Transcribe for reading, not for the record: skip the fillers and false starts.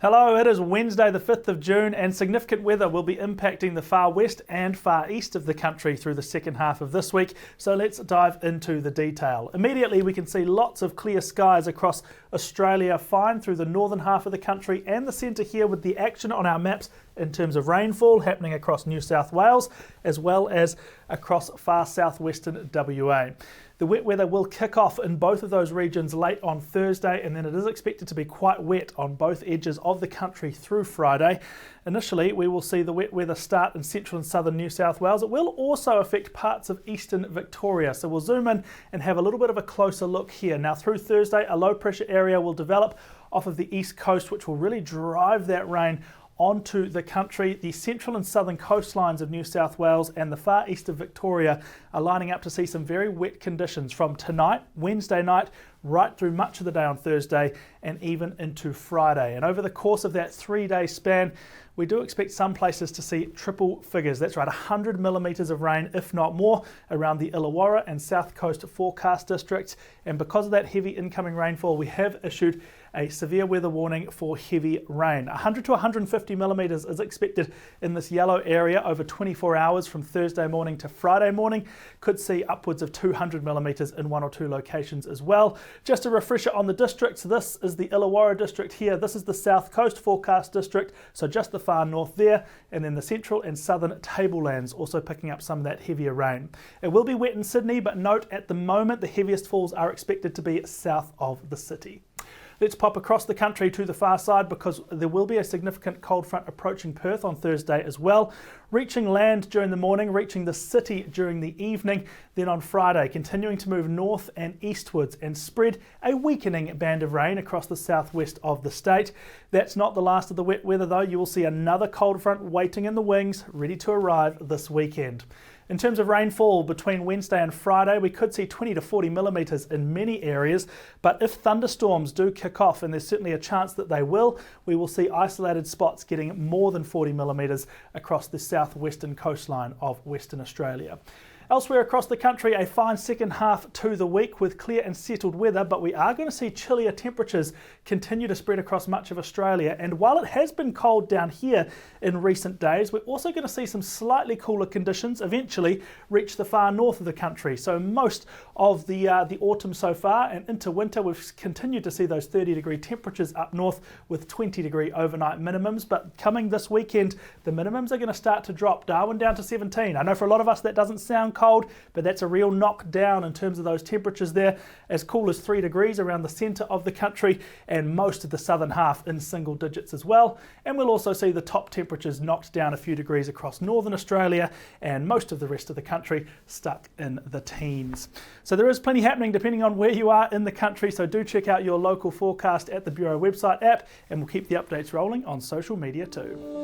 Hello, it is Wednesday the 5th of June and significant weather will be impacting the far west and far east of the country through the second half of this week, so let's dive into the detail. Immediately we can see lots of clear skies across Australia, fine through the northern half of the country and the centre here with the action on our maps in terms of rainfall happening across New South Wales as well as across far southwestern WA. The wet weather will kick off in both of those regions late on Thursday, and then it is expected to be quite wet on both edges of the country through Friday. Initially, we will see the wet weather start in central and southern New South Wales. It will also affect parts of eastern Victoria, so we'll zoom in and have a little bit of a closer look here. Now through Thursday, a low pressure area will develop off of the east coast, which will really drive that rain onto the country. The central and southern coastlines of New South Wales and the far east of Victoria are lining up to see some very wet conditions from tonight, Wednesday night, right through much of the day on Thursday and even into Friday. And over the course of that 3-day span, we do expect some places to see triple figures. That's right, 100 millimetres of rain, if not more, around the Illawarra and South Coast forecast districts. And because of that heavy incoming rainfall, we have issued a severe weather warning for heavy rain. 100 to 150 millimetres is expected in this yellow area over 24 hours from Thursday morning to Friday morning. Could see upwards of 200 millimetres in one or two locations as well. Just a refresher on the districts, this is the Illawarra district here. This is the South Coast forecast district, so just the far north there, and then the central and southern tablelands also picking up some of that heavier rain. It will be wet in Sydney, but note at the moment the heaviest falls are expected to be south of the city. Let's pop across the country to the far side because there will be a significant cold front approaching Perth on Thursday as well, reaching land during the morning, reaching the city during the evening, then on Friday continuing to move north and eastwards and spread a weakening band of rain across the southwest of the state. That's not the last of the wet weather though. You will see another cold front waiting in the wings, ready to arrive this weekend. In terms of rainfall between Wednesday and Friday, we could see 20 to 40 millimetres in many areas, but if thunderstorms do kick off, and there's certainly a chance that they will, we will see isolated spots getting more than 40 millimetres across the southwestern coastline of Western Australia. Elsewhere across the country, a fine second half to the week with clear and settled weather, but we are going to see chillier temperatures continue to spread across much of Australia. And while it has been cold down here in recent days, we're also going to see some slightly cooler conditions eventually reach the far north of the country. So most of the autumn so far and into winter, we've continued to see those 30-degree temperatures up north with 20-degree overnight minimums. But coming this weekend, the minimums are going to start to drop. Darwin down to 17. I know for a lot of us that doesn't sound cold, but that's a real knockdown in terms of those temperatures there, as cool as 3 degrees around the centre of the country and most of the southern half in single digits as well. And we'll also see the top temperatures knocked down a few degrees across northern Australia and most of the rest of the country stuck in the teens. So there is plenty happening depending on where you are in the country, so do check out your local forecast at the Bureau website app, and we'll keep the updates rolling on social media too.